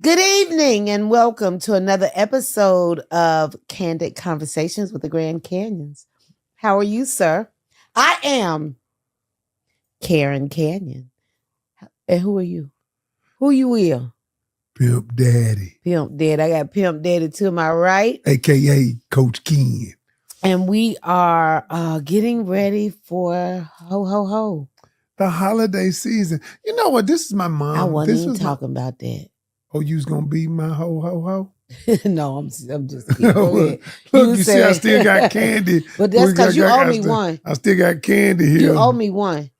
Good evening and welcome to another episode of Candid Conversations with the Grand Canyons. How are you, sir? I am Karen Canyon. And who are you? Who you will? Pimp Daddy. Pimp Daddy. I got Pimp Daddy to my right. AKA Coach Ken. And we are getting ready for ho, ho, ho. The holiday season. You know what? This is my mom. I wasn't this even was talking about that. Oh, you was going to be my ho, ho, ho? No, I'm just kidding. Look, you see, I still got candy. But that's because you owe me one. I still got candy here. You owe me one.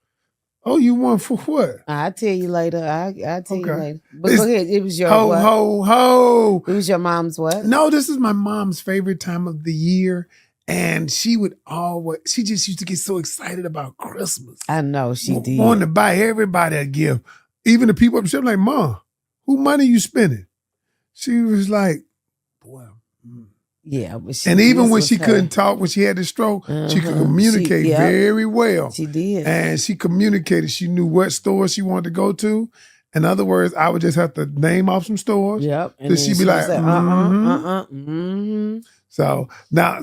Oh, you won for what? I'll tell you later. I'll tell you later. But go ahead. It was your ho, what? Ho, ho. It was your mom's what? No, this is my mom's favorite time of the year. And she just used to get so excited about Christmas. I know, she did. Wanting to buy everybody a gift. Even the people up there, like, Mom, who money you spending? She was like, boy. Yeah. But and even when she couldn't talk, when she had the stroke, she could communicate very well. She did. And she communicated. She knew what store she wanted to go to. In other words, I would just have to name off some stores. Yep. And she'd be like, So now,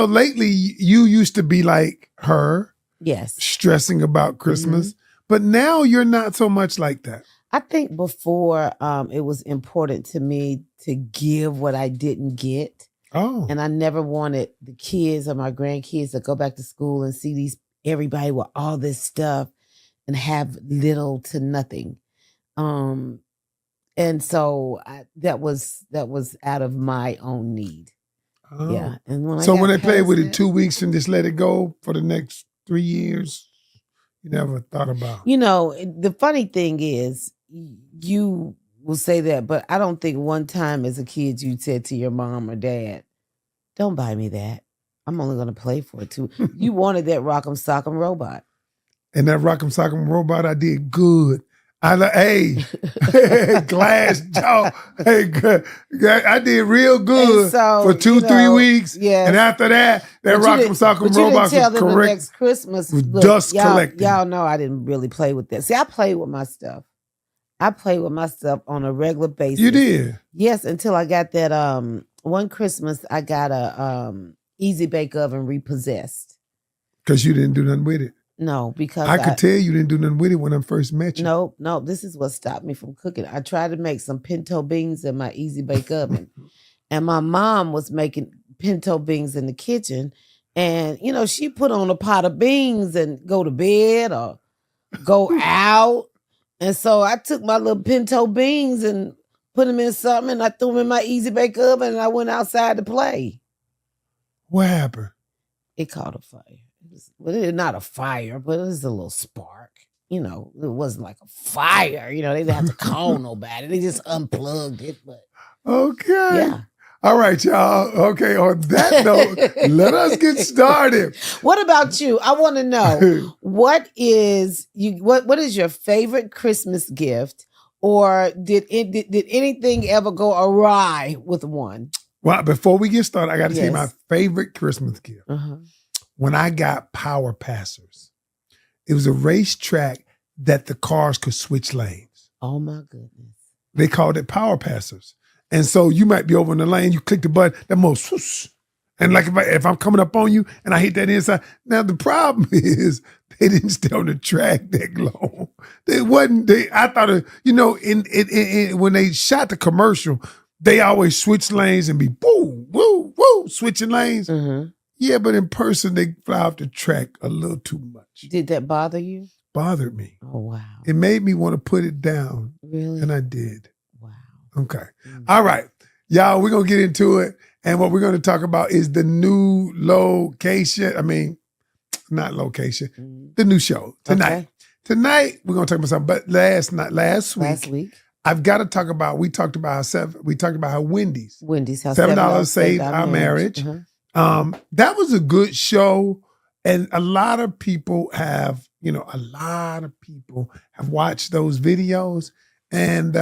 lately you used to be like her. Yes. Stressing about Christmas. But now you're not so much like that. I think before it was important to me to give what I didn't get. Oh. And I never wanted the kids or my grandkids to go back to school and see everybody with all this stuff and have little to nothing. And so that was out of my own need. Oh. Yeah. And when they played with it 2 weeks and just let it go for the next 3 years, you never thought about. The funny thing is, you will say that, but I don't think one time as a kid you said to your mom or dad, "Don't buy me that. I'm only going to play for it too." You wanted that Rock'em Sock'em robot. And that Rock'em Sock'em robot, I did good. Hey, glass jaw. Hey, I did real good for 2-3 weeks. Yes. And after that Rock'em Sock'em robot was correct. The next Christmas, dust collecting. Y'all know I didn't really play with that. See, I played with my stuff. I play with my stuff on a regular basis. You did? Yes, until I got that one Christmas I got a Easy Bake Oven repossessed. Because you didn't do nothing with it. No, because I could tell you didn't do nothing with it when I first met you. No, this is what stopped me from cooking. I tried to make some pinto beans in my Easy Bake Oven. And my mom was making pinto beans in the kitchen. And, she put on a pot of beans and go to bed or go out. And so I took my little pinto beans and put them in something, and I threw them in my Easy Bake Oven, and I went outside to play. What happened? It caught a fire. It's not a fire, but it was a little spark. It wasn't like a fire. They didn't have to call nobody. They just unplugged it. But okay. Yeah. All right, y'all. Okay, on that note, let us get started. What about you? I want to know what is your favorite Christmas gift, or did anything ever go awry with one? Well, before we get started, I got to tell you my favorite Christmas gift. When I got Power Passers, it was a racetrack that the cars could switch lanes. Oh my goodness! They called it Power Passers. And so you might be over in the lane, you click the button, that most whoosh. And like if I'm coming up on you and I hit that inside. Now the problem is they didn't stay on the track that long. I thought when they shot the commercial, they always switch lanes and be woo, woo, woo, switching lanes. Mm-hmm. Yeah, but in person they fly off the track a little too much. Did that bother you? Bothered me. Oh wow. It made me want to put it down. Really? And I did. Wow. Okay. All right. Y'all, we're going to get into it. And what we're going to talk about is the new location. I mean, not location. The new show tonight. Okay. Tonight, we're going to talk about something. But last week, I've got to talk about, we talked about how Wendy's. How $7 saved our marriage. That was a good show. And a lot of people have watched those videos. And,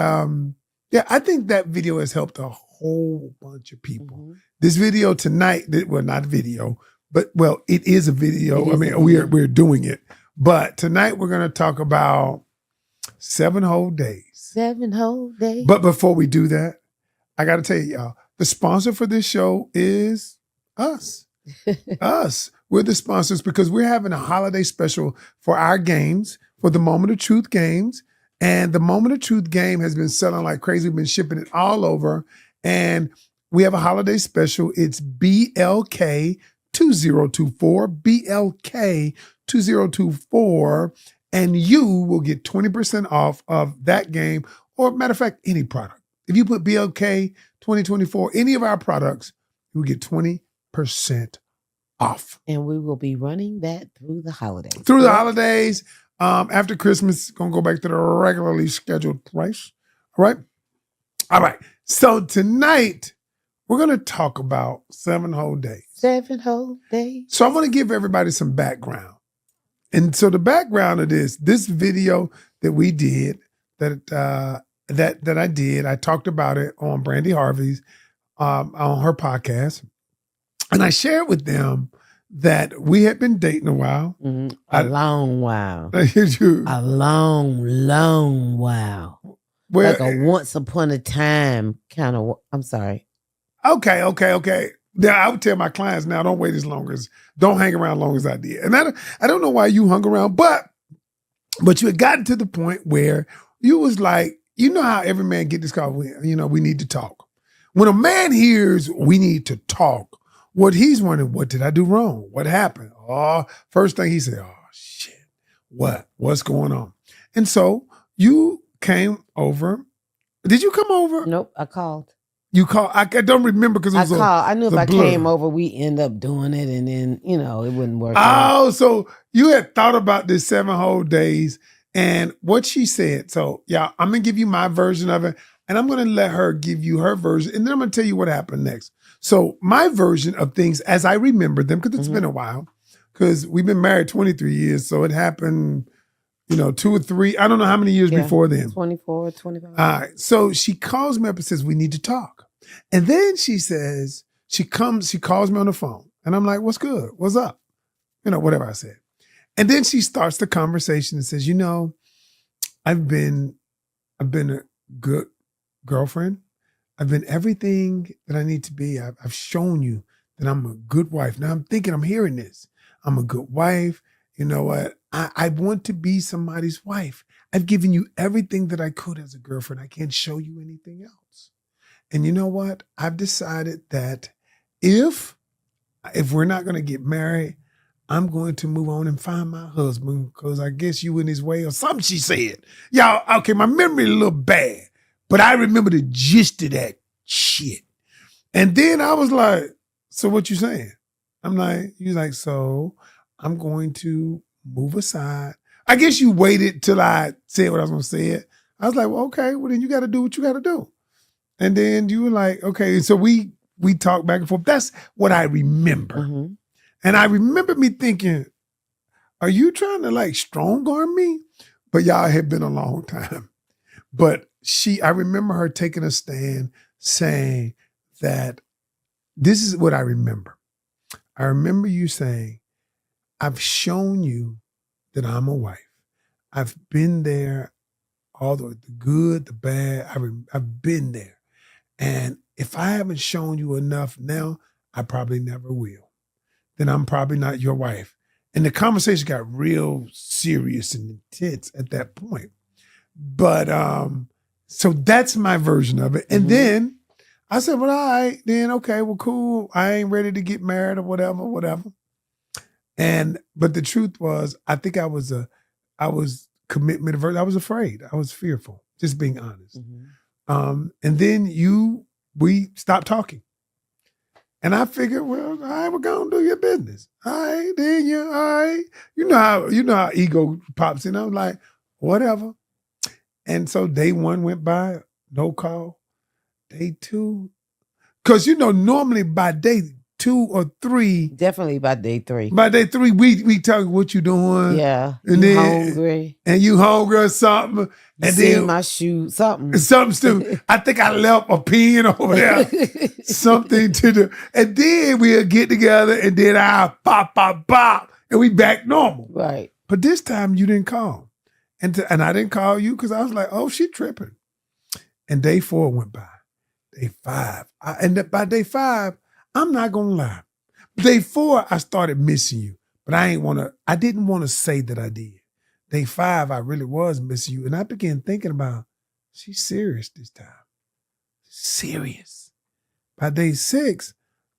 I think that video has helped a whole bunch of people. Mm-hmm. This video tonight, not a video, but it is a video. We're doing it. But tonight we're going to talk about 7 whole days. 7 whole days. But before we do that, I got to tell you, y'all, the sponsor for this show is us. Us. We're the sponsors because we're having a holiday special for our games, for the Moment of Truth games. And the Moment of Truth game has been selling like crazy. We've been shipping it all over. And we have a holiday special. It's BLK 2024, BLK 2024. And you will get 20% off of that game, or matter of fact, any product. If you put BLK 2024, any of our products, you will get 20% off. And we will be running that through the holidays. Through the holidays. After Christmas, going to go back to the regularly scheduled price. All right? All right. So tonight, we're going to talk about 7 whole days. 7 whole days. So I want to give everybody some background. And so the background of this video that we did, that I did, I talked about it on Brandy Harvey's, on her podcast. And I shared with them that we had been dating a while. Mm-hmm. A long while. A long while. Well, like a once upon a time kind of, I'm sorry. Okay. Now, I would tell my clients now, don't don't hang around as long as I did. And I don't know why you hung around, but you had gotten to the point where you was like, you know how every man get this call, we need to talk. When a man hears we need to talk, what he's wondering, what did I do wrong? What happened? Oh, first thing he said, oh shit, what's going on? And so you came over. Did you come over? Nope, I called. You called? I don't remember because it was I knew if I blur. came over, we end up doing it, and then it wouldn't work. Oh, so you had thought about this 7 whole days, and what she said. So, yeah, I'm gonna give you my version of it, and I'm gonna let her give you her version, and then I'm gonna tell you what happened next. So, my version of things as I remember them, because it's been a while, because we've been married 23 years, so it happened. 2 or 3, I don't know how many years before then. 24, 25. All right. So she calls me up and says, we need to talk. And then she says, she calls me on the phone. And I'm like, what's good? What's up? Whatever I said. And then she starts the conversation and says, I've been a good girlfriend. I've been everything that I need to be. I've shown you that I'm a good wife. Now I'm hearing this. I'm a good wife. You know what? I want to be somebody's wife. I've given you everything that I could as a girlfriend. I can't show you anything else. And you know what? I've decided that if we're not going to get married, I'm going to move on and find my husband because I guess you in his way or something she said. Y'all, okay, my memory a little bad, but I remember the gist of that shit. And then I was like, so what you saying? I'm like, you're like, so I'm going to move aside. I guess you waited till I said what I was going to say. I was like, well, okay, well then you got to do what you got to do. And then you were like, okay. So we talked back and forth. That's what I remember. Mm-hmm. And I remember me thinking, are you trying to like strong arm me? But y'all had been a long time. But I remember her taking a stand saying that this is what I remember. I remember you saying, I've shown you that I'm a wife. I've been there, all the good, the bad. I've been there. And if I haven't shown you enough now, I probably never will. Then I'm probably not your wife. And the conversation got real serious and intense at that point. But so that's my version of it. And then I said, well, all right, then okay, well, cool. I ain't ready to get married or whatever. But the truth was, I think I was commitment averse. I was afraid. I was fearful, just being honest. Mm-hmm. And then we stopped talking. And I figured, well, all right, we're going to do your business. All right, then all right. You know how ego pops in. I was like, whatever. And so day 1 went by, no call. Day 2, because normally by day 2 or 3. Definitely by day 3. By day 3, we talk what you doing. Yeah. And you then, hungry. And you hungry or something. And then my shoe, something. Something stupid. I think I left a pen over there. Something to do. And then we'll get together and then I'll pop, and we back normal. Right. But this time you didn't call. And I didn't call you because I was like, oh, she tripping. And day 4 went by. Day 5. By day 5, I'm not going to lie. Day 4, I started missing you. But I didn't want to say that I did. Day 5, I really was missing you. And I began thinking about, she's serious this time. Serious. By day 6,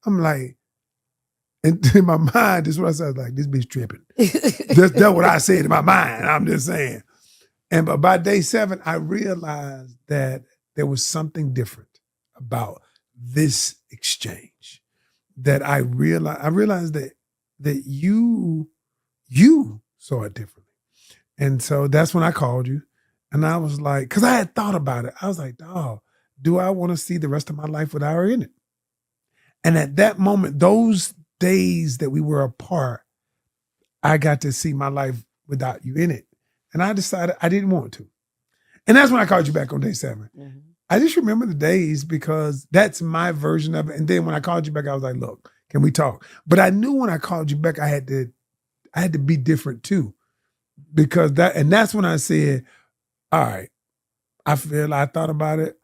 I'm like, and in my mind, this is what I said, like, this bitch tripping. That's what I said in my mind. I'm just saying. But by day 7, I realized that there was something different about this exchange. That I realized that you saw it differently. And so that's when I called you. And I was like, because I had thought about it. I was like, dog, do I want to see the rest of my life without her in it? And at that moment, those days that we were apart, I got to see my life without you in it. And I decided I didn't want to. And that's when I called you back on day 7. Mm-hmm. I just remember the days because that's my version of it. And then when I called you back, I was like, look, can we talk? But I knew when I called you back, I had to be different too. Because that's when I said, all right, I thought about it.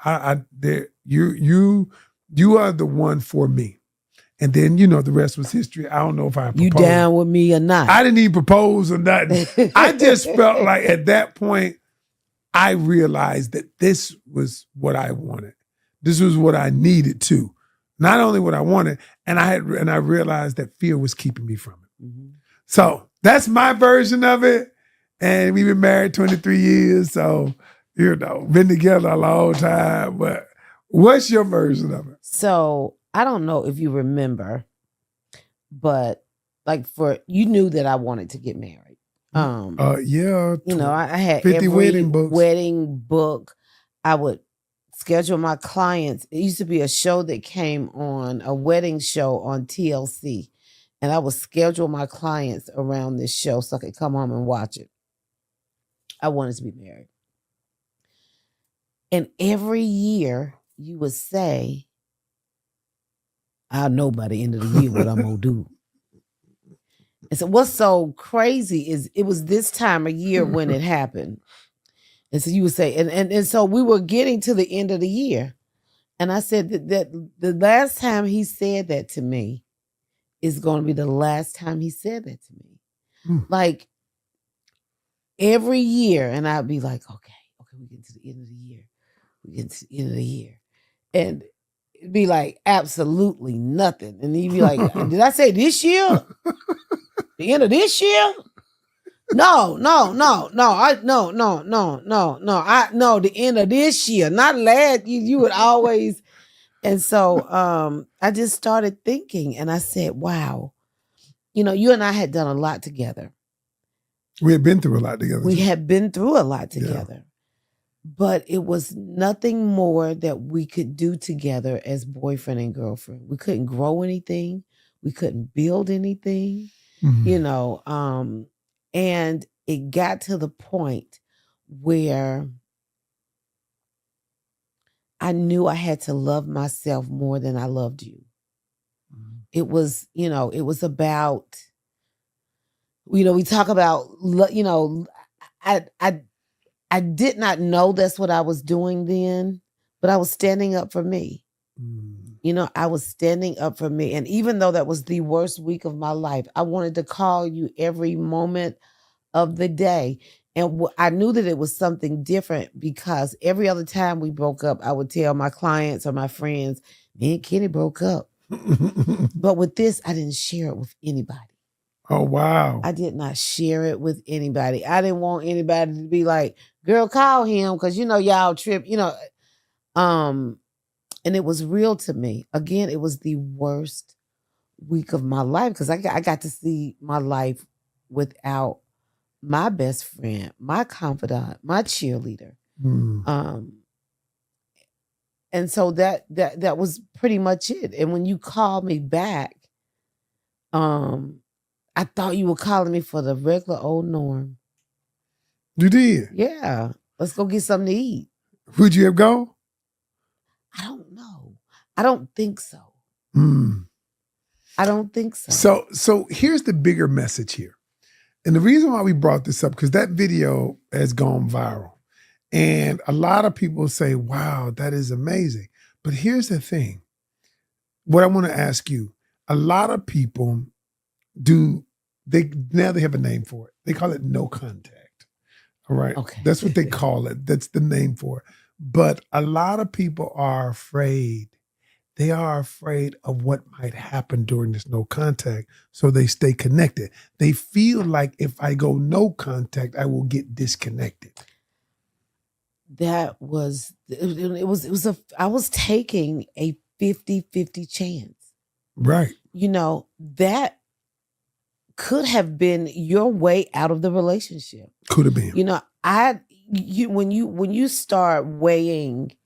You are the one for me. And then, the rest was history. I don't know if I proposed. You down with me or not? I didn't even propose or nothing. I just felt like at that point, I realized that this was what I wanted. This was what I needed too. Not only what I wanted, and I realized that fear was keeping me from it. Mm-hmm. So that's my version of it. And we've been married 23 years. So, been together a long time. But what's your version of it? So I don't know if you remember, but like you knew that I wanted to get married. Yeah. I had 50 every wedding book. I would schedule my clients. It used to be a show that came on, a wedding show on TLC. And I would schedule my clients around this show so I could come home and watch it. I wanted to be married. And every year you would say, I'll know by the end of the year what I'm going to do. And so what's so crazy is it was this time of year when it happened. And so you would say, and so we were getting to the end of the year. And I said that the last time he said that to me is going to be the last time he said that to me. Like every year. And I'd be like, okay, we get to the end of the year. We get to the end of the year. And it'd be like, absolutely nothing. And he'd be like, did I say this year? The end of this year? No. I know the end of this year, not last. You would always. And so I just started thinking and I said, wow, you and I had done a lot together. We had been through a lot together. We had been through a lot together. Yeah. But it was nothing more that we could do together as boyfriend and girlfriend. We couldn't grow anything. We couldn't build anything, and it got to the point where I knew I had to love myself more than I loved you. Mm-hmm. It was, it was about, we talk about, I did not know that's what I was doing then, but I was standing up for me. Mm. I was standing up for me. And even though that was the worst week of my life, I wanted to call you every moment of the day. And I knew that it was something different because every other time we broke up, I would tell my clients or my friends, me and Kenny broke up. But with this, I didn't share it with anybody. Oh, wow. I did not share it with anybody. I didn't want anybody to be like, girl, call him because, y'all trip, and it was real to me. Again, it was the worst week of my life because I got to see my life without my best friend, my confidant, my cheerleader. And so that was pretty much it. And when you called me back, I thought you were calling me for the regular old norm. You did? Yeah. Let's go get something to eat. Would you have gone? I don't know. I don't think so. I don't think so. So here's the bigger message here. And the reason why we brought this up, because that video has gone viral. And a lot of people say, wow, that is amazing. But here's the thing. What I want to ask you, a lot of people now they have a name for it. They call it no contact. All right. Okay. That's what they call it. That's the name for it. But a lot of people are afraid. They are afraid of what might happen during this no contact. So they stay connected. They feel like if I go no contact, I will get disconnected. I was taking a 50-50 chance. Right. That could have been your way out of the relationship. Could have been. When you start weighing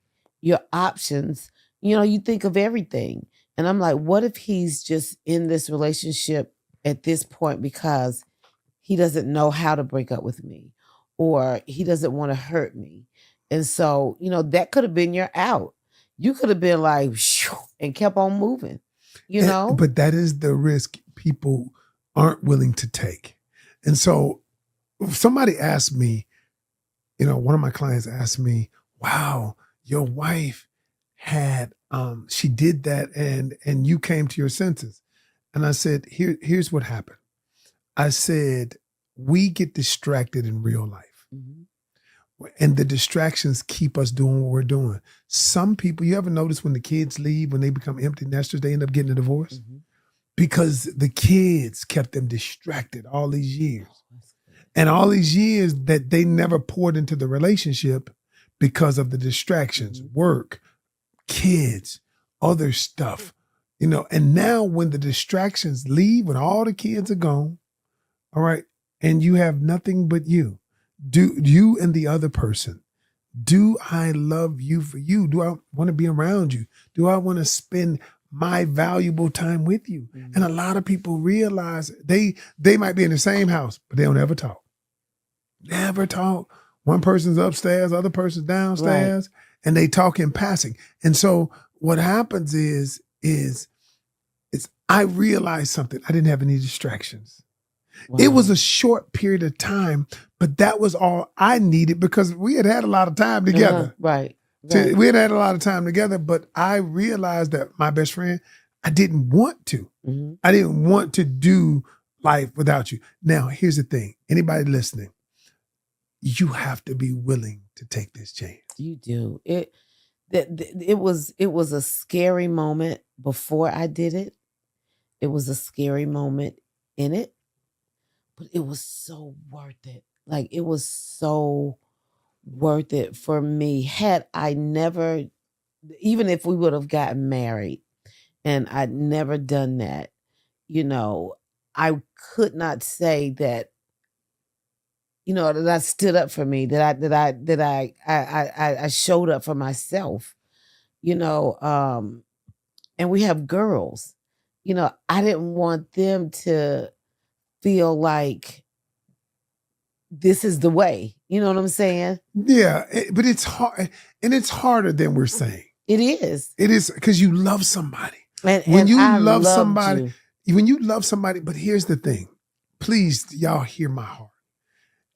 your options, you think of everything. And I'm like, what if he's just in this relationship at this point because he doesn't know how to break up with me, or he doesn't want to hurt me? And so, that could have been your out. You could have been like, shoo, and kept on moving, But that is the risk people aren't willing to take. And so somebody asked me, one of my clients asked me, wow, your wife had, she did that and you came to your senses. And I said, here's what happened. I said, we get distracted in real life. Mm-hmm. And the distractions keep us doing what we're doing. Some people, you ever notice when the kids leave, when they become empty nesters, they end up getting a divorce? Mm-hmm. Because the kids kept them distracted all these years. And all these years that they never poured into the relationship because of the distractions, mm-hmm. work, kids, other stuff, and now when the distractions leave, when all the kids are gone, all right, and you have nothing but you, do you and the other person, do I love you for you? Do I want to be around you? Do I want to spend my valuable time with you? Mm-hmm. And a lot of people realize they might be in the same house, but they don't ever talk. Never talk. One person's upstairs, other person's downstairs, right. And they talk in passing. And so what happens is I realized something. I didn't have any distractions. Wow. It was a short period of time, but that was all I needed because we had a lot of time together. Right. We had a lot of time together, but I realized that my best friend, I didn't want to. Mm-hmm. I didn't want to do life without you. Now, here's the thing. Anybody listening, you have to be willing to take this chance. You do. It was a scary moment before I did it. It was a scary moment in it, but it was so worth it. Like, it was so worth it for me. Had I never, even if we would have gotten married and I'd never done that, I could not say that, that I stood up for me, that I showed up for myself, and we have girls, I didn't want them to feel like this is the way, you know what I'm saying? Yeah, but it's hard, and it's harder than we're saying. It is. It is because you love somebody. When you love somebody, but here's the thing. Please, y'all hear my heart.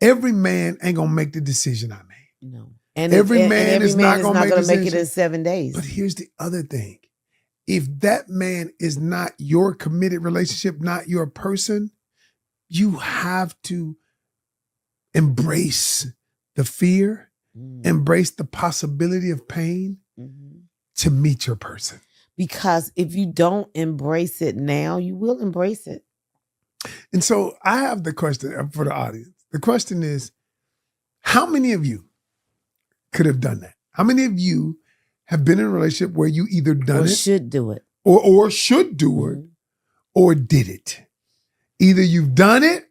Every man ain't gonna make the decision I made. No. And every man is not gonna make it in 7 days. But here's the other thing. If that man is not your committed relationship, not your person, you have to embrace the fear, embrace the possibility of pain to meet your person. Because if you don't embrace it now, you will embrace it. And so I have the question for the audience. The question is, how many of you could have done that? How many of you have been in a relationship where you either done it, should do it, or should do it, or did it? Either you've done it,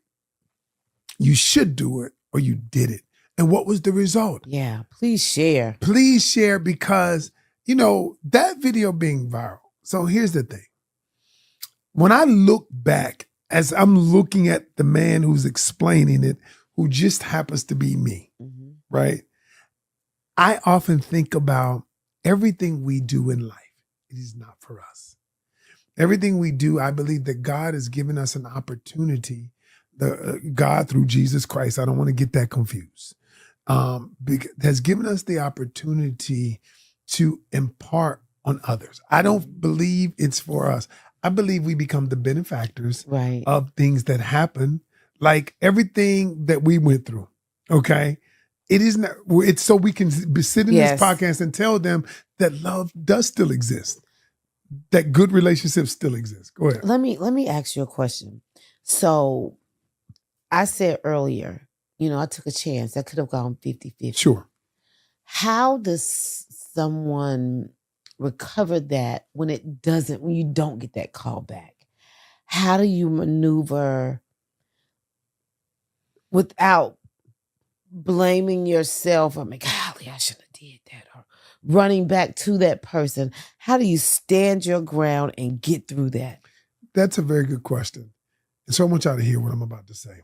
you should do it, or you did it. And what was the result? Yeah, please share. Please share, because, that video being viral. So here's the thing. When I look back, as I'm looking at the man who's explaining it, who just happens to be me, right? I often think about everything we do in life. It is not for us. Everything we do, I believe that God has given us an opportunity God through Jesus Christ, I don't want to get that confused, has given us the opportunity to impart on others. I don't believe it's for us. I believe we become the benefactors Right. of things that happen, like everything that we went through. Okay. It is not, it's so we can sit in Yes. this podcast and tell them that love does still exist, that good relationships still exist. Go ahead. Let me ask you a question. So I said earlier, I took a chance. I could have gone 50-50. Sure. How does someone recover that when you don't get that call back? How do you maneuver without blaming yourself? I mean, golly, I shouldn't have did that. Or running back to that person. How do you stand your ground and get through that? That's a very good question. And so I want y'all to hear what I'm about to say.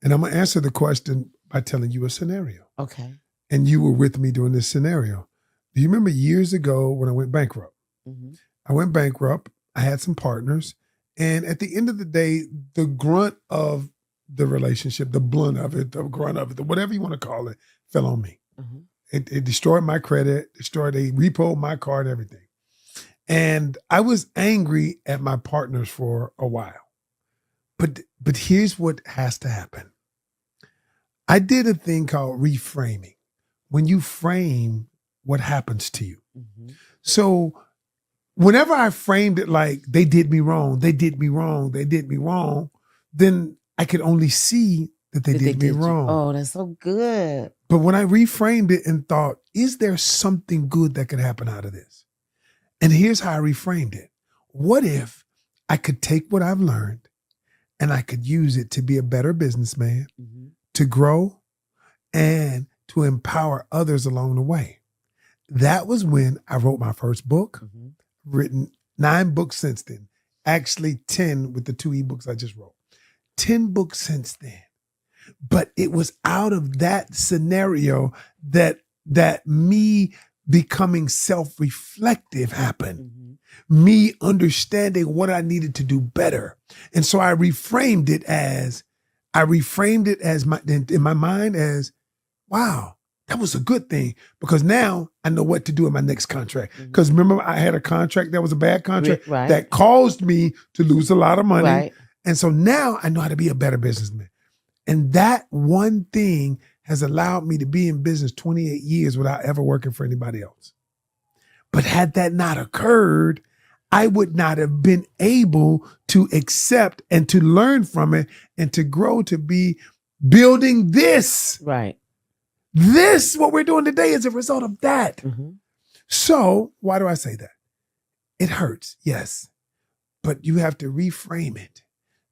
And I'm going to answer the question by telling you a scenario. Okay. And you were with me during this scenario. Do you remember years ago when I went bankrupt? Mm-hmm. I went bankrupt. I had some partners. And at the end of the day, the grunt of the relationship, the blunt of it, the grunt of it, whatever you want to call it, fell on me. Mm-hmm. It destroyed my credit, they repoed my card, everything. And I was angry at my partners for a while. But here's what has to happen. I did a thing called reframing. When you frame what happens to you. Mm-hmm. So whenever I framed it like they did me wrong, they did me wrong, they did me wrong, then I could only see that they did me wrong. Oh, that's so good. But when I reframed it and thought, is there something good that could happen out of this? And here's how I reframed it. What if I could take what I've learned and I could use it to be a better businessman, Mm-hmm. to grow, and to empower others along the way? That was when I wrote my first book, Mm-hmm. written 9 books since then. Actually 10 with the 2 ebooks I just wrote. 10 books since then. But it was out of that scenario that me becoming self-reflective happened. Mm-hmm. Me understanding what I needed to do better. And so I reframed it as in my mind as, wow, that was a good thing, because now I know what to do in my next contract. Because remember, I had a contract that was a bad contract Right. that caused me to lose a lot of money. Right. And so now I know how to be a better businessman. And that one thing has allowed me to be in business 28 years without ever working for anybody else. But had that not occurred, I would not have been able to accept and to learn from it and to grow to be building this. Right. This, what we're doing today, is a result of that. Mm-hmm. So why do I say that? It hurts, yes, but you have to reframe it.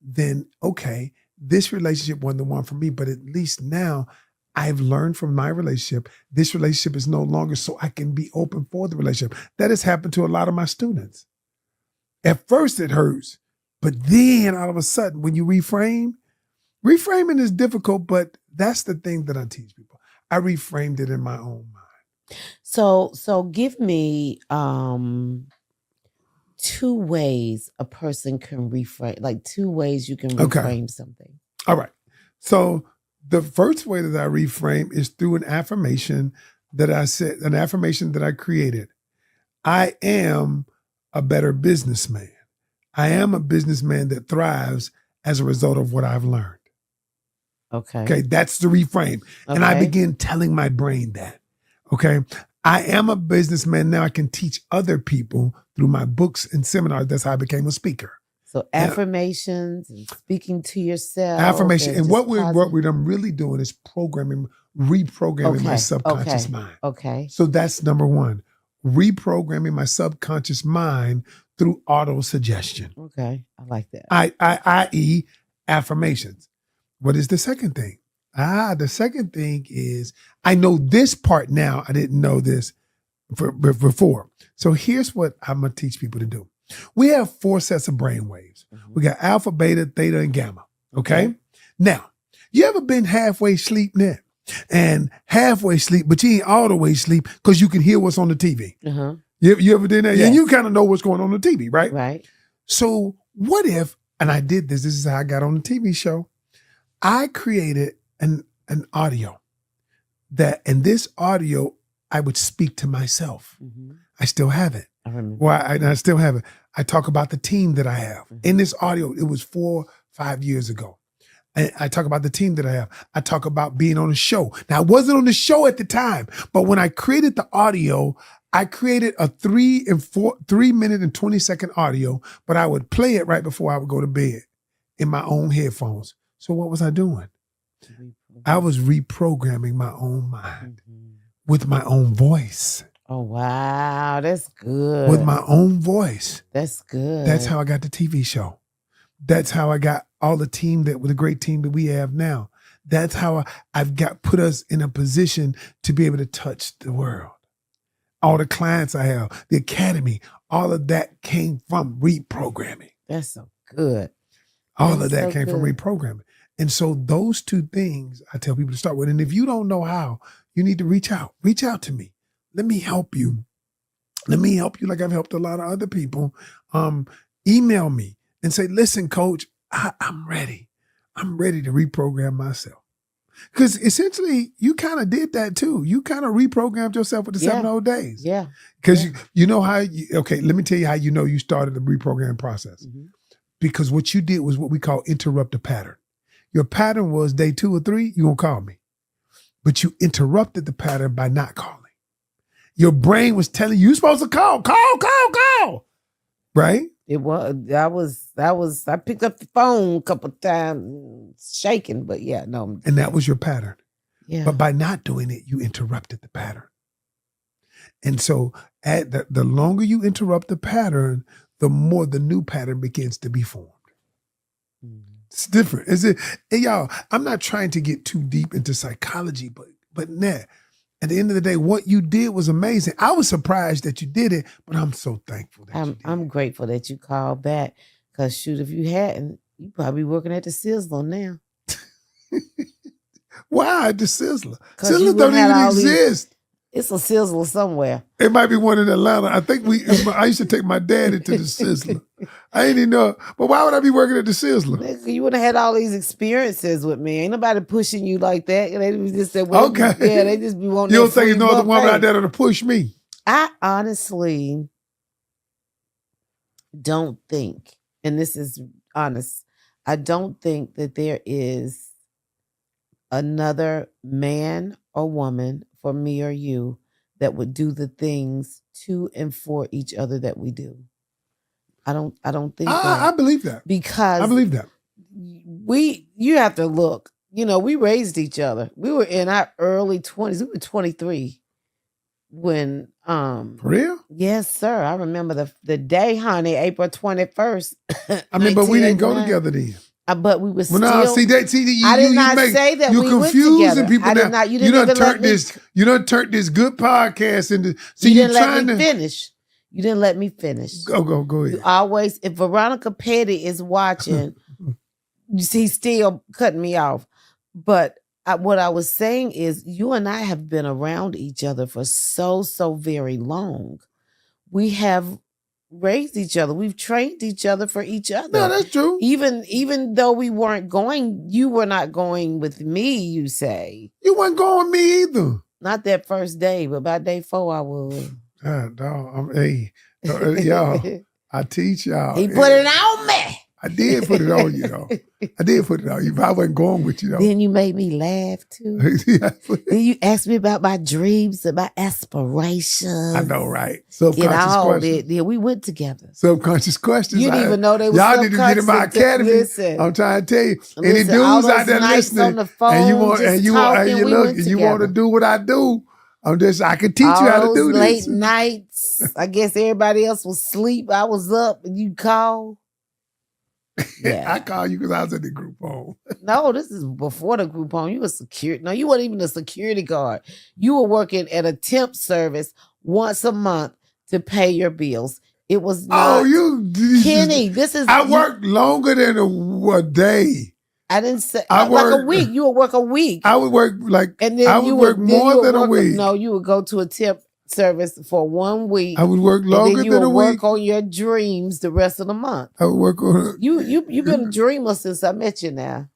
Then, okay, this relationship wasn't the one for me, but at least now I've learned from my relationship. This relationship is no longer, so I can be open for the relationship. That has happened to a lot of my students. At first it hurts, but then all of a sudden when you reframing is difficult, but that's the thing that I teach people. I reframed it in my own mind. So give me 2 ways a person can reframe, like 2 ways you can reframe something. All right. So the first way that I reframe is through an affirmation that I created. I am a better businessman. I am a businessman that thrives as a result of what I've learned. Okay, that's the reframe. And I begin telling my brain that. Okay, I am a businessman. Now I can teach other people through my books and seminars. That's how I became a speaker. So affirmations and speaking to yourself. Affirmation. And what I'm really doing is reprogramming my subconscious mind. Okay. So that's number 1. Reprogramming my subconscious mind through auto-suggestion. Okay. I like that. I.e. affirmations. What is the second thing? The second thing is, I know this part now. I didn't know this before. So here's what I'm going to teach people to do. We have 4 sets of brain waves. Mm-hmm. We got alpha, beta, theta, and gamma. Okay? Now, you ever been halfway asleep now? And halfway asleep, but you ain't all the way asleep because you can hear what's on the TV. Uh-huh. You ever did that? Yes. And you kind of know what's going on the TV, right? Right. So what if and I did this. This is how I got on the TV show. I created an audio and this audio, I would speak to myself. Mm-hmm. I still have it. I remember. Well, I still have it. I talk about the team that I have. In this audio, it was 4-5 years ago. And I talk about the team that I have. I talk about being on a show. Now, I wasn't on the show at the time, but when I created the audio, I created a 3 minute and 20 second audio, but I would play it right before I would go to bed in my own headphones. So what was I doing? I was reprogramming my own mind with my own voice. Oh, wow. That's good. With my own voice. That's good. That's how I got the TV show. That's how I got all the team the great team that we have now. That's how I've put us in a position to be able to touch the world. All the clients I have, the academy, all of that came from reprogramming. That's so good. All of that came from reprogramming. And so those two things I tell people to start with. And if you don't know how, you need to reach out. Reach out to me. Let me help you. Let me help you like I've helped a lot of other people. Email me and say, listen, coach, I'm ready. I'm ready to reprogram myself. Because essentially, you kind of did that too. You kind of reprogrammed yourself with the 7 old days. Yeah. Because you know how, okay, let me tell you how you know you started the reprogram process. Mm-hmm. Because what you did was what we call interrupt a pattern. Your pattern was day 2 or 3, you're going to call me. But you interrupted the pattern by not calling. Your brain was telling you, you're supposed to call. Right? It was, I picked up the phone a couple of times, shaking, but yeah, no. And that was your pattern. Yeah. But by not doing it, you interrupted the pattern. And so at the longer you interrupt the pattern, the more the new pattern begins to be formed. Mm-hmm. It's different. Hey, y'all, I'm not trying to get too deep into psychology, but at the end of the day, what you did was amazing. I was surprised that you did it, but I'm so thankful that you did. I'm grateful that you called back, because shoot, if you hadn't, you'd probably be working at the Sizzler now. Why the Sizzler? Sizzler don't even exist. It's a Sizzler somewhere. It might be one in Atlanta. I think I used to take my dad into the Sizzler. I didn't even know. But why would I be working at the Sizzler? You would have had all these experiences with me. Ain't nobody pushing you like that. They just said, well, okay. Yeah, they just be wanting. You don't think there's no other woman out there to push me? I honestly don't think, and this is honest, I don't think that there is another man or woman for me or you that would do the things to and for each other that we do. I don't think that. I believe that. Because I believe that. You have to look, we raised each other. We were in our early 20s. We were 23 when For real? Yes, sir. I remember the day, honey, April 21st. I mean, but we didn't go together then. But we were still. Well, no, see, I did not say that we went together. People I did now. not. You didn't turn this. You done turned this good podcast into. See, you didn't let me finish. You didn't let me finish. Go ahead. You always, if Veronica Petty is watching, you see, still cutting me off. But what I was saying is, you and I have been around each other for so very long. We have raised each other. We've trained each other for each other. No, that's true. Even though we weren't going, you were not going with me, you say. You weren't going with me either. Not that first day, but by day 4 I was. Y'all, I teach y'all. He put it on me. I did put it on you, though. I did put it on you, but I wasn't going with you, though. Then you made me laugh, too. Then you asked me about my dreams and my aspirations. I know, right? Subconscious questions. Yeah, we went together. Subconscious questions. You didn't even know they were y'all need to get in my academy. Listen, I'm trying to tell you. Any dudes out there listening, and you want to do what I do, I can teach you how to do this. Late nights. I guess everybody else was asleep. I was up and you called. Yeah. I called you because I was at the group home. No, this is before the group home. You were security. No, you weren't even a security guard. You were working at a temp service once a month to pay your bills. It was not. Kenny, this is. I worked longer than a day. I didn't say like a week. You would work a week. I would work and then I would work more than a week. No, you would go to a temp service for 1 week. I would work And longer then you than a will work week. on your dreams the rest of the month. I would work on You've been a dreamer since I met you now.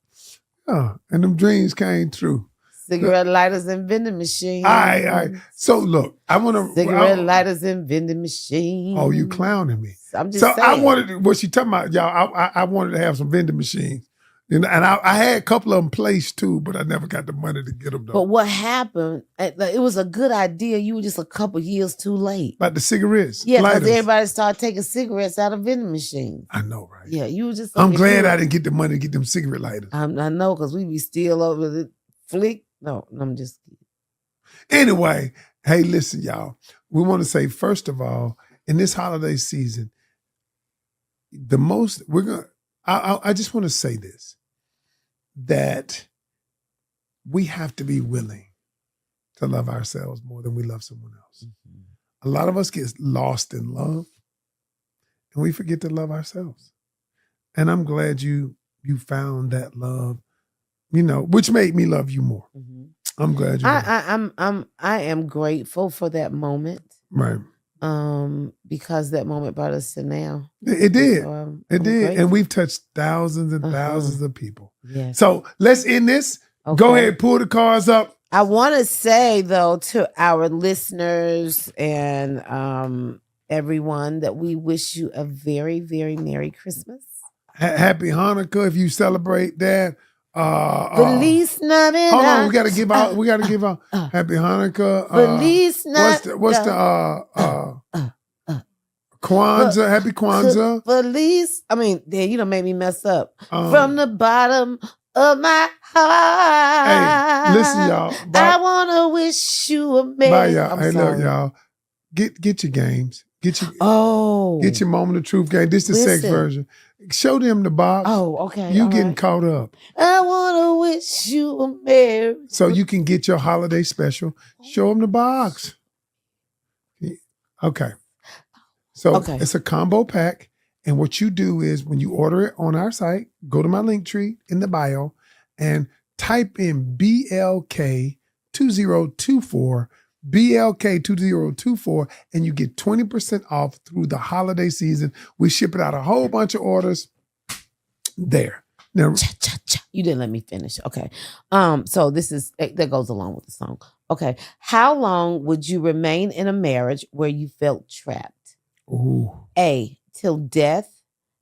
Oh, and them dreams came true. Cigarette lighters and vending machines. All right. So look, I want to Cigarette lighters and vending machines. Oh, you clowning me? I'm just so saying. I wanted what she talking about, y'all. I wanted to have some vending machines, and I had a couple of them placed too, but I never got the money to get them though. But what happened? It was a good idea. You were just a couple years too late. About the cigarettes, yeah, because lighters. everybody started taking cigarettes out of vending machines. I know, right? Yeah, you were just. I'm glad I didn't get the money to get them cigarette lighters. I know, because we be still over the flick. No, I'm just kidding. Anyway, hey, listen, y'all. We want to say, first of all, in this holiday season, I just want to say this, that we have to be willing to love ourselves more than we love someone else. Mm-hmm. A lot of us get lost in love and we forget to love ourselves. And I'm glad you found that love, which made me love you more. Mm-hmm. I'm glad you. I am grateful for that moment. Right. Because that moment brought us to now. It did. So it did. grateful. And we've touched thousands and thousands of people. Yes. So let's end this. Okay. Go ahead, pull the cards up. I want to say, though, to our listeners and everyone that we wish you a very, very Merry Christmas. Happy Hanukkah if you celebrate that. Feliz Navidad. Hold on, we gotta give out. Happy Hanukkah. Feliz Navidad. What's the Kwanzaa? Happy Kwanzaa. Feliz. I mean, you don't make me mess up. From the bottom of my heart. Hey, listen, y'all. Bye. I wanna wish you a Merry. Bye, y'all. Hey, look, y'all. Get your games. Get your moment of truth game. This is the sex version. Show them the box. Oh, okay. You getting caught up. I want to wish you a Merry. So you can get your holiday special. Show them the box. Okay. So it's a combo pack. And what you do is when you order it on our site, go to my link tree in the bio and type in BLK2024, BLK2024, and you get 20% off through the holiday season. We ship it out a whole bunch of orders there. Now, you didn't let me finish. Okay. So that goes along with the song. Okay. How long would you remain in a marriage where you felt trapped? Ooh. A, till death,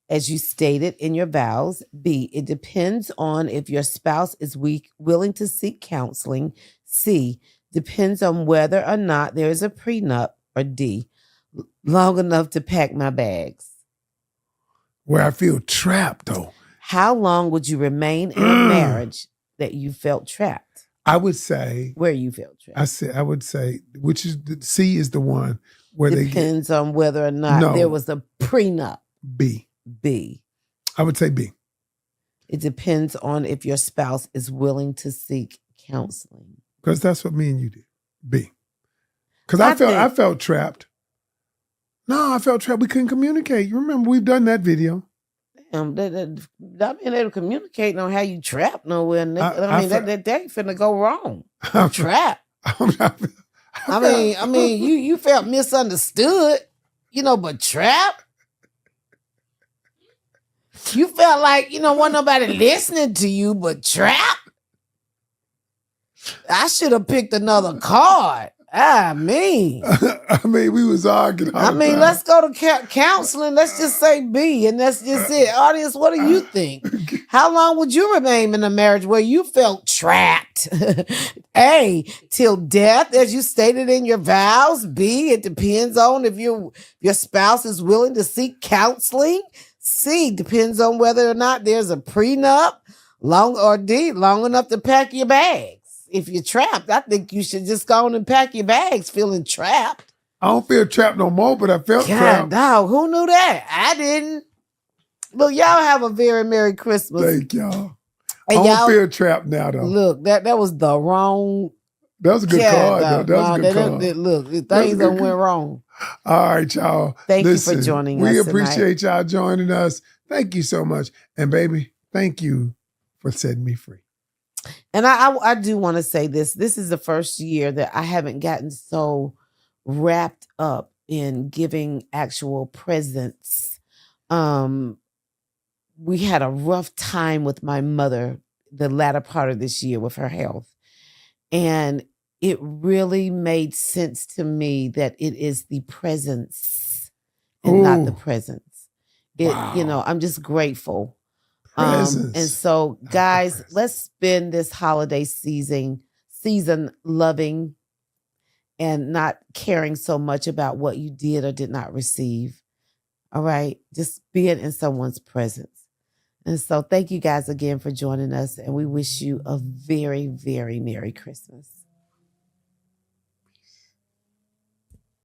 as you stated in your vows. B, it depends on if your spouse is willing to seek counseling. C, depends on whether or not there is a prenup. Or D, long enough to pack my bags. Where I feel trapped, though. How long would you remain in a marriage that you felt trapped? I would say where you felt trapped. I would say, which is the C is the one where depends on whether or not there was a prenup. B. I would say B. It depends on if your spouse is willing to seek counseling. Because that's what me and you did. B. Because I felt trapped. No, I felt trapped. We couldn't communicate. You remember, we've done that video. Not being able to communicate on how you trapped nowhere. That ain't finna go wrong. Trapped. You felt misunderstood, but trapped. You felt like, wasn't nobody listening to you, but trapped. I should have picked another card. We was arguing. Let's go to counseling. Let's just say B, and that's just it. Audience, what do you think? How long would you remain in a marriage where you felt trapped? A, till death, as you stated in your vows. B, it depends on if your spouse is willing to seek counseling. C, depends on whether or not there's a prenup. Or D, long enough to pack your bags. If you're trapped, I think you should just go on and pack your bags feeling trapped. I don't feel trapped no more, but I felt trapped. Dog, who knew that? I didn't. Well, y'all have a very Merry Christmas. Thank y'all. I don't feel trapped now, though. Look, that was the wrong. That was a good card, though. That was a good card. Look, things done went wrong. All right, y'all. Thank you for joining us. We appreciate y'all joining us. Thank you so much. And baby, thank you for setting me free. And I do want to say this. This is the first year that I haven't gotten so wrapped up in giving actual presents. We had a rough time with my mother the latter part of this year with her health. And it really made sense to me that it is the presence and not the Ooh. presence. Wow. I'm just grateful. Presence. And so, Not the guys, presence. let's spend this holiday season loving and not caring so much about what you did or did not receive. All right. Just being in someone's presence. And so thank you guys again for joining us. And we wish you a very, very Merry Christmas.